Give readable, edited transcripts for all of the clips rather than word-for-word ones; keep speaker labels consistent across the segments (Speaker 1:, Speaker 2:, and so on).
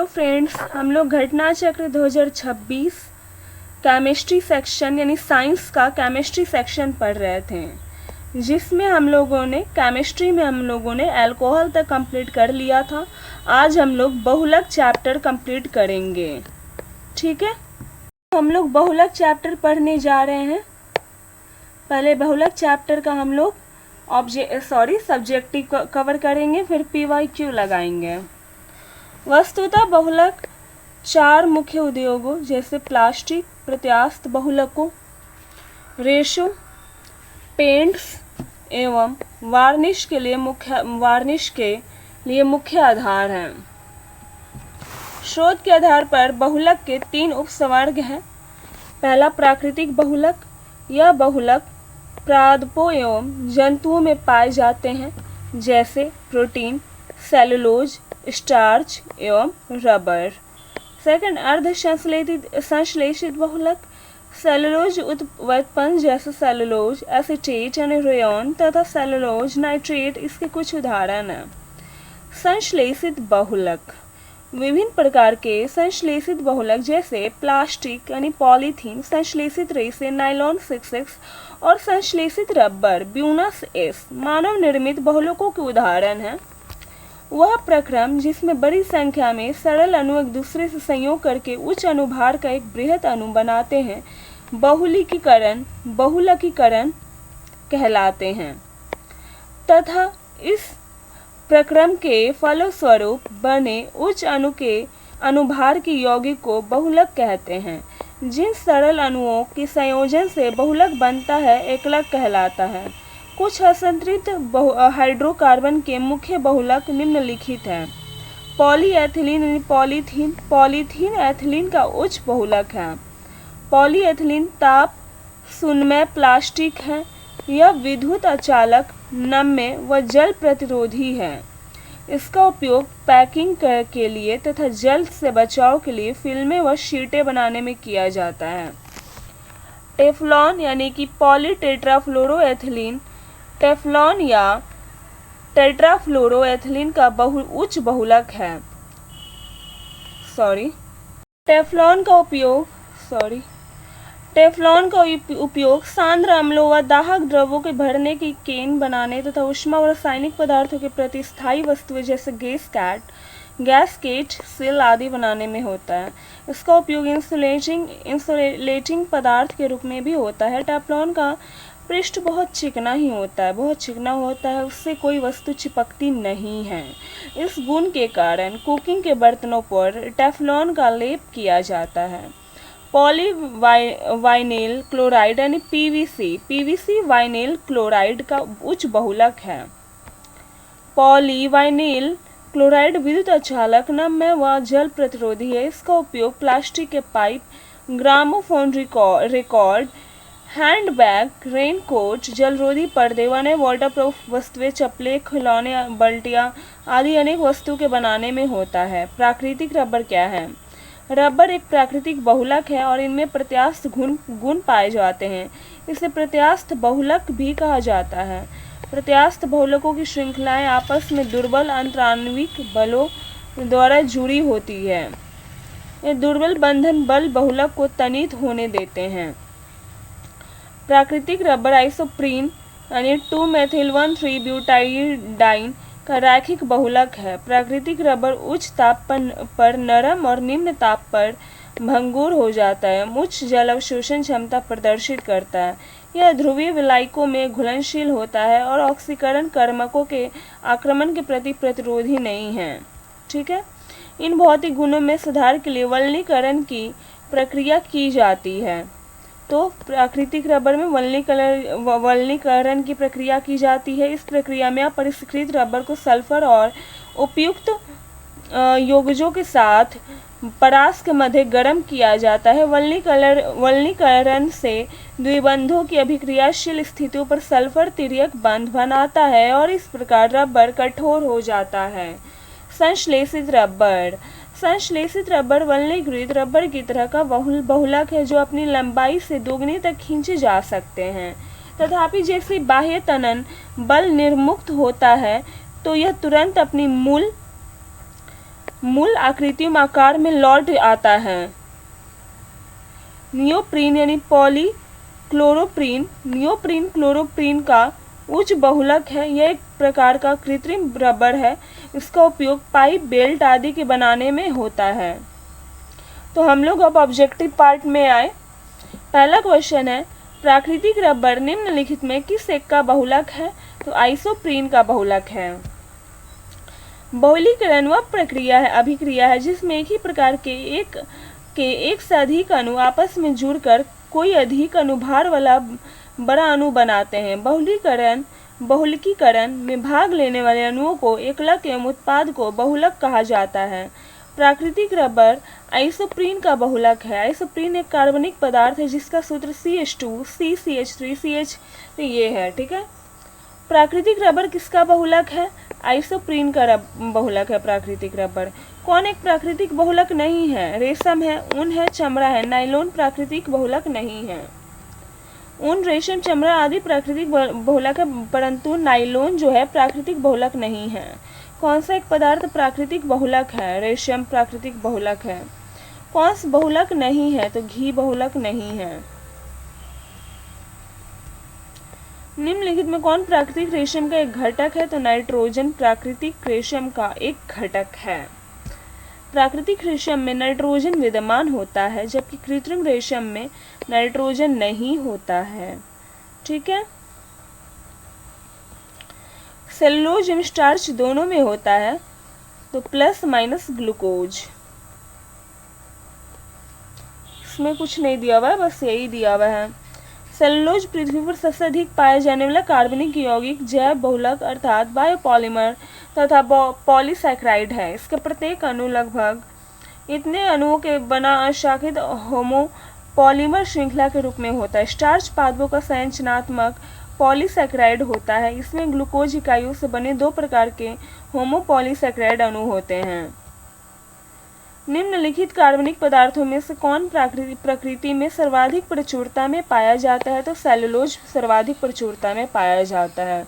Speaker 1: तो फ्रेंड्स, हम लोग घटना चक्र 2026 केमिस्ट्री सेक्शन यानी साइंस का केमिस्ट्री सेक्शन पढ़ रहे थे, जिसमें हम लोगों ने अल्कोहल तक कंप्लीट कर लिया था। आज हम लोग बहुलक चैप्टर कंप्लीट करेंगे। ठीक है, हम लोग बहुलक चैप्टर पढ़ने जा रहे हैं। पहले बहुलक चैप्टर का हम लोग सब्जेक्टिव कवर करेंगे, फिर PYQ लगाएंगे। वस्तुतः बहुलक 4 मुख्य उद्योगों जैसे प्लास्टिक, प्रत्यास्थ बहुलकों, रेशो, पेंट्स एवं वार्निश के लिए मुख्य आधार हैं। शोध के आधार पर बहुलक के 3 उपसवर्ग हैं। पहला प्राकृतिक बहुलक। यह बहुलक पादपों एवं जंतुओं में पाए जाते हैं, जैसे प्रोटीन, सेलुलोज, स्टार्च एवं रबर। सेकंड, अर्ध संश्लेषित बहुलक। सेलुलोज उत्पन्न जैसे सेलुलोज एसीटेट यानी रेयन तथा सेलुलोज नाइट्रेट इसके कुछ उदाहरण हैं। संश्लेषित बहुलक। विभिन्न प्रकार के संश्लेषित बहुलक जैसे प्लास्टिक यानी पॉलीथीन, संश्लेषित रेशे नायलॉन 6X और संश्लेषित रबर ब्यूनस एस मानव निर्मित बहुलकों के उदाहरण हैं। वह प्रक्रम जिसमें बड़ी संख्या में सरल अणु एक दूसरे से संयोग करके उच्च अनुभार का एक बृहद अणु बनाते हैं, बहुलकीकरण कहलाते हैं तथा इस प्रक्रम के फलस्वरूप बने उच्च अणु के अनुभार की यौगिक को बहुलक कहते हैं। जिन सरल अणुओं के संयोजन से बहुलक बनता है एकलक कहलाता है। कुछ असंतृप्त हाइड्रोकार्बन के मुख्य बहुलक निम्नलिखित हैं। पॉलीएथिलीन यानी पॉलीथीन। पॉलीथीन एथिलीन का उच्च बहुलक है। पॉलीएथिलीन ताप शून्यमय प्लास्टिक है। यह विद्युत अचालक, नम्य व जल प्रतिरोधी है। इसका उपयोग पैकिंग के लिए तथा जल से बचाव के लिए फिल्में व शीटें बनाने में किया जाता है। टेफ्लॉन यानी कि पॉलीटेट्राफ्लोरोएथिलीन। टेफ्लॉन या टेट्राफ्लोरोएथिलीन का उच्च बहुलक है। टेफ्लॉन का उपयोग सांद्र अम्लों व दाहक द्रवों के भरने की केन बनाने तथा ऊष्मा और रासायनिक पदार्थों के प्रति स्थायी वस्तुएं जैसे गैसकेट, सील आदि बनाने में होता है। इसका उपयोग इंसुलेटिंग पदार्थ के रूप में भी होता है। टेफ्लॉन का पृष्ठ बहुत चिकना होता है, उससे कोई वस्तु चिपकती नहीं है। इस गुण के कारण कुकिंग के बर्तनों पर टेफ्लॉन का लेप किया जाता है। पॉलीवाइनिल क्लोराइड यानी PVC वाइनिल क्लोराइड का उच्च बहुलक है। पॉलीवाइनिल क्लोराइड विद्युत अचालक, नम्य व जल प्रतिरोधी है। इसका उपयोग प्लास्टिक के pipe, gramophone record, handbag, raincoat, जलरोधी पर्दे, वाटरप्रूफ वस्तुएं, चप्पलें, खिलौने, बाल्टियां आदि अनेक वस्तुओं के बनाने में होता है। प्राकृतिक रबर क्या है? रबर एक प्राकृतिक बहुलक है और इनमें प्रत्यास्थ गुण पाए जाते हैं। इसे प्रत्यास्थ बहुलक भी कहा जाता है। प्रत्यास्थ बहुलकों की श्रृंखलाएं आपस में दुर्बल अंतराण्विक बलों द्वारा जुड़ी होती है। ये दुर्बल बंधन बल बहुलक को तनित होने देते हैं। प्राकृतिक रबर आइसोप्रीन यानी 2-मेथिल-1,3-ब्यूटाइडाइन का रैखिक बहुलक है। प्राकृतिक रबर उच्च ताप पर नरम और निम्न ताप पर भंगुर हो जाता है। उच्च जल अवशोषण क्षमता प्रदर्शित करता है। यह ध्रुवीय विलायकों में घुलनशील होता है और ऑक्सीकरण कर्मकों के आक्रमण के प्रति प्रतिरोधी नहीं है। ठीक है, इन भौतिक गुणों में सुधार के लिए वल्नीकरण की प्रक्रिया की जाती है। तो प्राकृतिक रबर में वल्नीकरण की प्रक्रिया की जाती है। इस प्रक्रिया में अपरिष्कृत रबर को सल्फर और उपयुक्त यौगिकों के साथ परास के मध्य गर्म किया जाता है। वल्नीकरण से द्विबंधों की अभिक्रियाशील स्थितियों पर सल्फर तिर्यक बंध बनाता है और इस प्रकार रबर कठोर हो जाता है। संश्लेषित रबर वल्नीकृत रबर की तरह का बहुलक है जो अपनी लंबाई से दोगुनी तक खींचे जा सकते हैं। तथापि जैसे बाह्य तनन बल निर्मुक्त होता है तो यह तुरंत अपनी मूल मूल आकृतियों में आकार में लौट आता है। नियोप्रीन यानी पॉलीक्लोरोप्रीन नियोप्रीन क्लोरोप्रीन का उच्च बहुलक है। यह एक प्रकार का कृत्रिम रबर है। इसका उपयोग पाइप, बेल्ट आदि के बनाने में होता है। तो हम लोग अब ऑब्जेक्टिव पार्ट में आए। पहला क्वेश्चन है, प्राकृतिक रबर निम्नलिखित में किस एक का बहुलक है? तो आइसोप्रीन का बहुलक है। बहुलीकरण वह प्रक्रिया है, अभिक्रिया है, जिसमें एक ही प्रकार के एक से अधिक अणु आपस में जुड़कर कोई अधिक अनुभार वाला बड़ा अणु बनाते हैं। बहुलकीकरण में भाग लेने वाले अणुओं को एकलक एवं उत्पाद को बहुलक कहा जाता है। प्राकृतिक रबर आइसोप्रीन का बहुलक है। आइसोप्रीन एक कार्बनिक पदार्थ है जिसका सूत्र CH2 CCH3 CH ये है। ठीक है। प्राकृतिक रबर किसका बहुलक है? आइसोप्रीन का बहुलक है प्राकृतिक रबर। कौन एक प्राकृतिक बहुलक नहीं है? रेशम है, ऊन है, चमड़ा है। नाइलॉन प्राकृतिक बहुलक नहीं है। ऊन, रेशम, चमड़ा आदि प्राकृतिक बहुलक है, परंतु नाइलॉन जो है प्राकृतिक बहुलक नहीं है। कौन सा एक पदार्थ प्राकृतिक बहुलक है? रेशम प्राकृतिक बहुलक है। कौन सा बहुलक नहीं है? तो घी बहुलक नहीं है। निम्नलिखित में कौन प्राकृतिक रेशम का एक घटक है? तो नाइट्रोजन प्राकृतिक रेशम का एक घटक है। प्राकृतिक रेशम में नाइट्रोजन विद्यमान होता है, जबकि कृत्रिम रेशम में नाइट्रोजन नहीं होता है। ठीक है। सेलुलोज एवं स्टार्च दोनों में होता है, तो प्लस माइनस ग्लूकोज। इसमें कुछ नहीं दिया हुआ है, बस यही दिया हुआ है। सेलुलोज पृथ्वी पर सबसे अधिक पाया जाने वाला कार्बनिक यौगिक जैव बहुलक अर्थात बायोपॉलिमर तथा पॉलीसैकेराइड है। इसके प्रत्येक अणु लगभग इतने अणुओं के बना अशाखित होमोपॉलीमर श्रृंखला के रूप में होता है। स्टार्च पादपों का संरचनात्मक पॉलीसैकेराइड होता है। इसमें ग्लूकोज इकाइयों से बने दो प्रकार के होमोपॉलीसैकेराइड अणु होते हैं। निम्नलिखित कार्बनिक पदार्थों में से कौन प्रकृति में सर्वाधिक प्रचुरता में पाया जाता है? तो सेलुलोज सर्वाधिक प्रचुरता में पाया जाता है।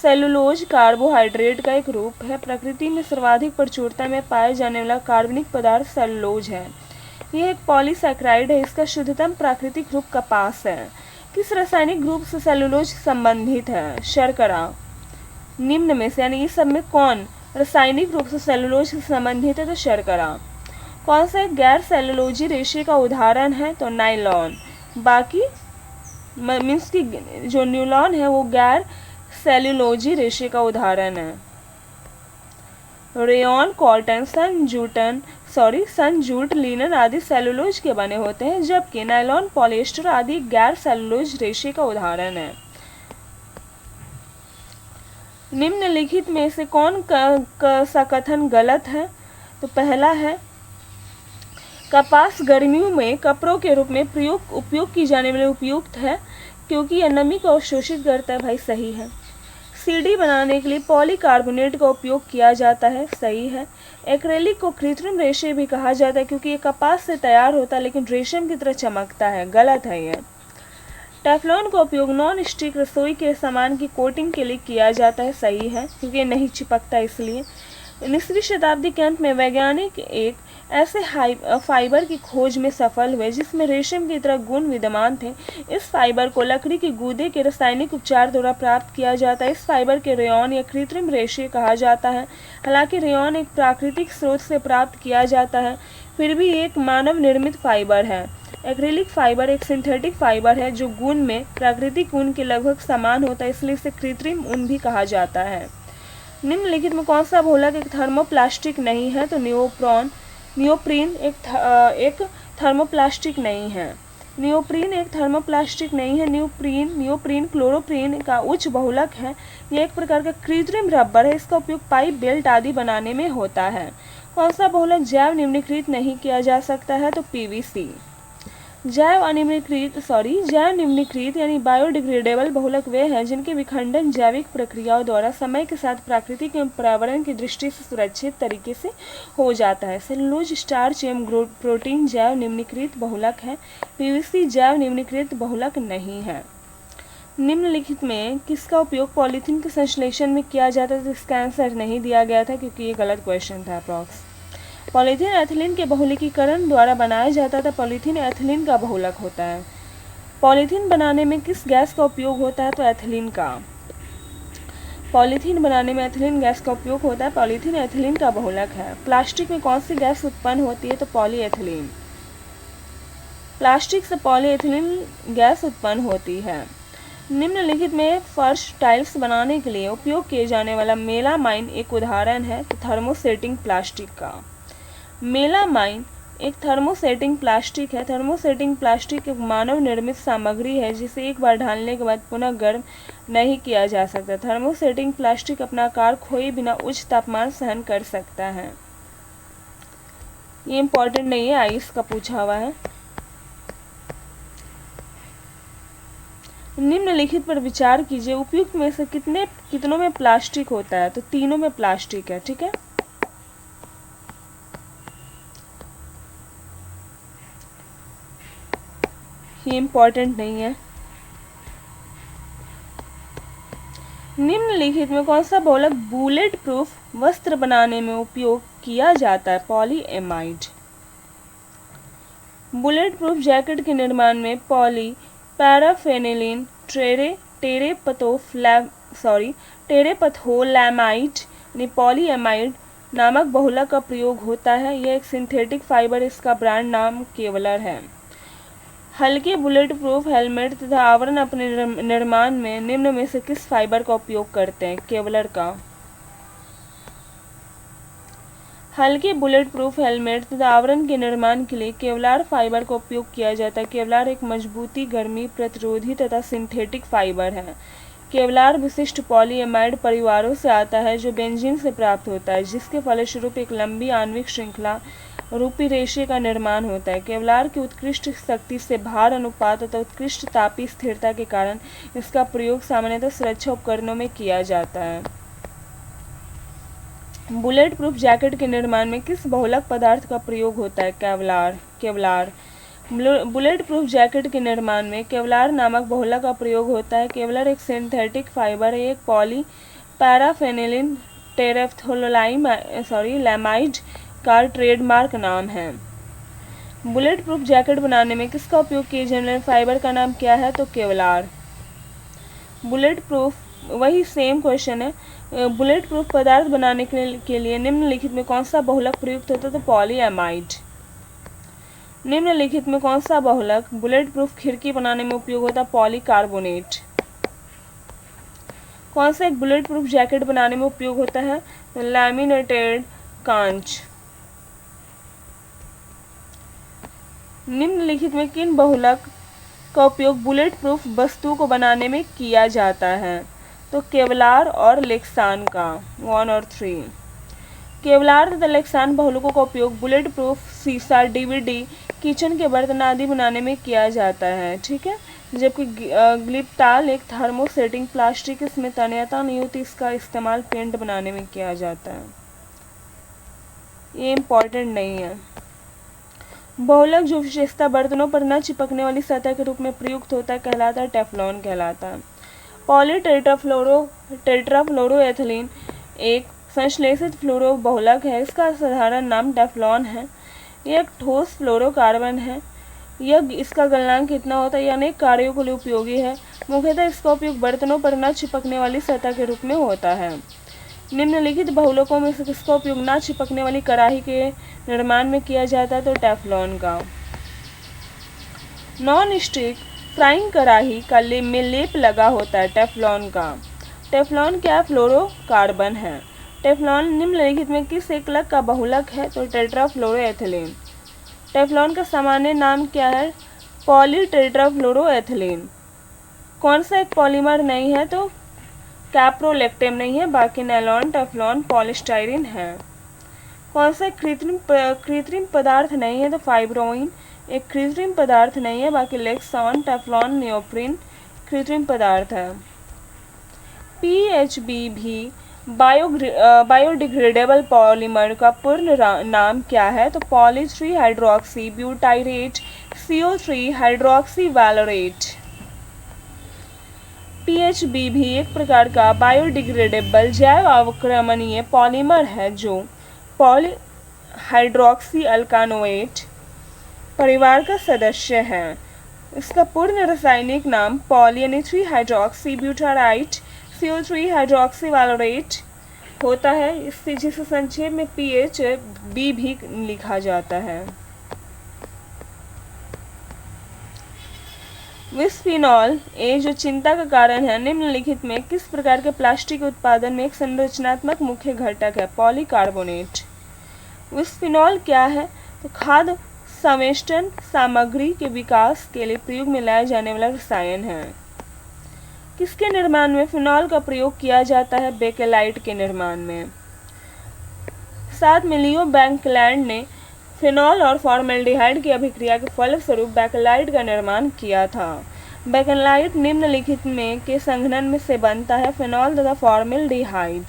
Speaker 1: सेलुलोज कार्बोहाइड्रेट का एक रूप है। प्रकृति में सर्वाधिक प्रचुरता में पाया जाने वाला कार्बनिक पदार्थ सेलुलोज है। यह एक पॉलीसैकेराइड है। इसका शुद्धतम प्राकृतिक रूप कपास है। किस रासायनिक ग्रुप से सेलुलोज संबंधित है? शर्करा। निम्न में से यानी इस सब में कौन रासायनिक रूप से सेलुलोज से संबंधित है? तो शर्करा। कौन सा एक गैर सेलुलोजी रेशे का उदाहरण है? तो नाइलॉन। बाकी मीन्स की जो न्यूलॉन है वो गैर सेलुलोजी रेशे का उदाहरण है। रेयॉन, कॉटन, जूट, लिनन आदि सेलुलोज के बने होते हैं, जबकि नायलॉन, पॉलिएस्टर आदि गैर सेलुलोज रेशे का उदाहरण है। निम्नलिखित में से कौन सा कथन गलत है? तो पहला है, कपास गर्मियों में कपड़ों के रूप में उपयोग की जाने वाली उपयुक्त है क्योंकि यह नमी को अवशोषित करता है। भाई सही है। सीढ़ी बनाने के लिए पॉलीकार्बोनेट का उपयोग किया जाता है। सही है। एक्रेलिक को कृत्रिम रेशे भी कहा जाता है क्योंकि ये कपास से तैयार होता है लेकिन रेशम की तरह चमकता है। गलत है यह। टेफ्लॉन का उपयोग नॉन स्टिक रसोई के सामान की कोटिंग के लिए किया जाता है। सही है, क्योंकि ये नहीं चिपकता इसलिए। 19वीं शताब्दी के अंत में वैज्ञानिक एक ऐसे फाइबर की खोज में सफल हुए जिसमें रेशम की तरह गुण विद्यमान थे। इस फाइबर को लकड़ी के गूदे के रासायनिक उपचार द्वारा प्राप्त किया जाता है। इस फाइबर के रेयॉन या कृत्रिम रेशे कहा जाता है। हालांकि रेयॉन एक प्राकृतिक स्रोत से प्राप्त किया जाता है, फिर भी एक मानव निर्मित फाइबर है। एक्रिलिक फाइबर एक सिंथेटिक फाइबर है जो गुण में प्राकृतिक ऊन के लगभग समान होता है, इसलिए इसे कृत्रिम ऊन भी कहा जाता है। निम्नलिखित में कौन सा बहुलक एक थर्मोप्लास्टिक नहीं है? तो नियोप्रीन एक थर्मोप्लास्टिक नहीं है। नियोप्रीन एक थर्मोप्लास्टिक नहीं है। नियोप्रीन क्लोरोप्रीन का उच्च बहुलक है। यह एक प्रकार का कृत्रिम रबर है। इसका उपयोग पाइप, बेल्ट आदि बनाने में होता है। कौन सा बहुलक जैव निम्नीकृत नहीं किया जा सकता है? तो पीवीसी। जैव निम्नीकृत यानी बायोडिग्रेडेबल बहुलक वे हैं जिनके विखंडन जैविक प्रक्रियाओं द्वारा समय के साथ प्राकृतिक एवं पर्यावरण की दृष्टि से सुरक्षित तरीके से हो जाता है। सेलुलोज, स्टार्च एवं प्रोटीन जैव निम्नीकृत बहुलक है। पीवीसी जैव निम्नीकृत बहुलक नहीं है। निम्नलिखित में किसका उपयोग पॉलीथीन के संश्लेषण में किया जाता है? तो इसका आंसर नहीं दिया गया था क्योंकि ये गलत क्वेश्चन था अप्रॉक्स। पॉलीथीन एथिलीन के बहुलकीकरण द्वारा बनाया जाता था पॉलीथीन एथिलीन का बहुलक होता है। पॉलीथीन बनाने में किस गैस का उपयोग होता है? तो एथिलीन का। पॉलीथीन बनाने में एथिलीन गैस का उपयोग होता है। पॉलीथीन एथिलीन का बहुलक है। प्लास्टिक में कौन सी गैस उत्पन्न होती है? तो पॉलीएथिलीन। प्लास्टिक से पॉलीएथिलीन गैस उत्पन्न होती है। निम्नलिखित में फर्श टाइल्स बनाने के लिए उपयोग किए जाने वाला मेलामाइन एक उदाहरण है थर्मोसेटिंग प्लास्टिक का। मेलामाइन एक थर्मोसेटिंग प्लास्टिक है। थर्मोसेटिंग प्लास्टिक एक मानव निर्मित सामग्री है जिसे एक बार ढालने के बाद पुनः गर्म नहीं किया जा सकता। थर्मोसेटिंग प्लास्टिक अपना आकार खोए बिना उच्च तापमान सहन कर सकता है। ये इम्पोर्टेंट नहीं है, आइस का पूछा हुआ है। निम्नलिखित पर विचार कीजिए, उपयुक्त में से कितनों में प्लास्टिक होता है? तो तीनों में प्लास्टिक है। ठीक है, ये इम्पोर्टेंट नहीं है। निम्नलिखित में कौन सा बहुलक बुलेट प्रूफ वस्त्र बनाने में उपयोग किया जाता है? पॉलीएमाइड। बुलेट प्रूफ जैकेट के निर्माण में पॉली पैराफेनिलीन टेरेपथोलैमाइड यानी पॉलीएमाइड नामक बहुलक का प्रयोग होता है। यह एक सिंथेटिक फाइबर, इसका ब्रांड नाम केवलर है। हल्के बुलेट प्रूफ हेलमेट तथा आवरण अपने निर्माण में निम्न में से किस फाइबर का उपयोग करते हैं? केवलर का। हल्के बुलेट प्रूफ हेलमेट तथा आवरण के निर्माण के लिए केवलार फाइबर का उपयोग किया जाता है। केवलार एक मजबूती, गर्मी प्रतिरोधी तथा सिंथेटिक फाइबर है। केवलार विशिष्ट पॉलीएमाइड परिवारों से आता है जो बेंजीन से प्राप्त होता है, जिसके फलस्वरूप एक लंबी आणविक श्रृंखला रूपी रेशे का निर्माण होता है। केवलार की उत्कृष्ट शक्ति से भार अनुपात तथा उत्कृष्ट तापीय स्थिरता के कारण इसका प्रयोग सामान्यतः सुरक्षा उपकरणों में किया जाता है। बुलेट प्रूफ जैकेट के निर्माण में किस बहुलक पदार्थ का प्रयोग होता है? केवलार। बुलेट प्रूफ जैकेट के निर्माण में केवलार नामक बहुलक का प्रयोग होता है। केवलार एक सिंथेटिक फाइबर है, एक पॉली पैराफेनिलीन टेरेप्थोलैमाइड का ट्रेडमार्क नाम है। बुलेट प्रूफ जैकेट बनाने में किसका उपयोग किए जाने वाले फाइबर का नाम क्या है? तो केवलार। बुलेट प्रूफ, वही सेम क्वेश्चन है। बुलेट प्रूफ पदार्थ बनाने के लिए निम्नलिखित में कौन सा बहुलक प्रयुक्त होता है? तो पॉलीएमाइड। निम्नलिखित में कौन सा बहुलक बुलेट प्रूफ खिड़की बनाने में उपयोग होता है? पॉलीकार्बोनेट। कौन सा एक बुलेट प्रूफ जैकेट बनाने में उपयोग होता है? तो लैमिनेटेड कांच। निम्नलिखित में किन बहुलक का उपयोग बुलेट प्रूफ वस्तुओं को बनाने में किया जाता है? तो केवलार और लेक्सान का। 1 और 3। केवलार तथा लेक्सान बहुलकों का उपयोग बुलेट प्रूफ शीशा, डीवीडी, किचन के बर्तन आदि बनाने में किया जाता है। ठीक है, जबकि ग्लिप्टाल एक थर्मोसेटिंग प्लास्टिक, इसमें तन्यता नहीं होती, इसका इस्तेमाल पेंट बनाने में किया जाता है। ये इम्पोर्टेंट नहीं है। बहुलक जो विशेषता बर्तनों पर न चिपकने वाली सतह के रूप में प्रयुक्त होता है कहलाता है टेफ्लॉन कहलाता है। पॉलीटेट्राफ्लोरोएथिलीन एक संश्लेषित फ्लोरो बहुलक है। इसका साधारण नाम टेफ्लॉन है। यह एक ठोस फ्लोरोकार्बन है। इसका गलनांक कितना होता है? यह अनेक कार्यों के लिए उपयोगी है। मुख्यतः इसका उपयोग बर्तनों पर न चिपकने वाली सतह के रूप में होता है। निम्नलिखित बहुलकों में से किसका उपयोग न चिपकने वाली कड़ाही के निर्माण में किया जाता है? तो टेफ्लॉन का। नॉन स्टिक फ्राइंग कड़ाही का में लेप लगा होता है टेफ्लॉन का। टेफ्लॉन क्या? फ्लोरोकार्बन है। टेफ्लॉन निम्नलिखित में किस एकलक का बहुलक है? तो टेट्राफ्लोरोएथिलीन। टेफ्लॉन का सामान्य नाम क्या है? पॉलीटेट्राफ्लोरोएथिलीन। कौन सा एक पॉलीमर नहीं है? तो कैप्रोलेक्टेम नहीं है, बाकी नायलॉन, टेफ्लॉन, पॉलीस्टाइरीन है। कौन सा कृत्रिम पदार्थ नहीं है? तो फाइब्रोइन एक कृत्रिम पदार्थ नहीं है, बाकी लेक्सॉन, टेफ्लॉन, नियोप्रीन कृत्रिम पदार्थ है। पीएचबी भी बायोडिग्रेडेबल पॉलीमर का पूर्ण नाम क्या है? तो poly 3 hydroxy butyrate CO3 hydroxy valerate. PHB भी एक प्रकार का बायोडिग्रेडेबल जैव अवक्रमणीय पॉलीमर है जो हाइड्रोक्सी अल्कानोएट परिवार का सदस्य है। इसका पूर्ण रासायनिक नाम पॉली यानी 3 हाइड्रोक्सी ब्यूटाराइट CO3 हाइड्रोक्सी वालोरेट होता है। इससे जिसे संक्षेप में PHB भी लिखा जाता है। बिस्फेनॉल ए जो चिंता का कारण है, निम्नलिखित में किस प्रकार के प्लास्टिक उत्पादन में एक संरचनात्मक मुख्य घटक है? पॉलीकार्बोनेट। बिस्फेनॉल क्या है? तो खाद्य संवेष्टन सामग्री के विकास के लिए प्रयोग में लाया जाने वाला रसायन है। किसके निर्माण में फिनॉल का प्रयोग किया जाता है? बेकेलाइट के निर्माण में। साथ में लियो बैंकलैंड ने फिनॉल और फॉर्मेल्डिहाइड की अभिक्रिया के फलस्वरूप बेकेलाइट का निर्माण किया था। बेकेलाइट निम्नलिखित में के संघनन में से बनता है फिनॉल तथा फॉर्मेल्डिहाइड।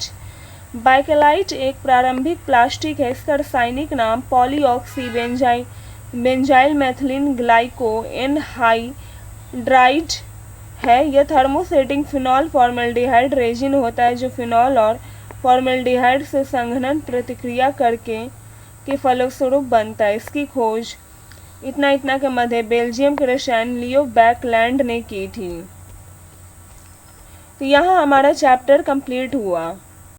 Speaker 1: बेकेलाइट एक प्रारंभिक प्लास्टिक है। इसका रासायनिक नाम पॉलीऑक्सी बेंजाइल मैथिलीन ग्लाइको एनहाइड्राइड है। यह थर्मोसेटिंग फिनॉल फॉर्मेल्डिहाइड रेजिन होता है जो फिनॉल और फॉर्मेल्डिहाइड से संघनन प्रतिक्रिया करके के फलस्वरूप बनता है। इसकी खोज इतना के मध्य बेल्जियम के रसायन लियो बैंकलैंड ने की थी। तो यहाँ हमारा चैप्टर कंप्लीट हुआ।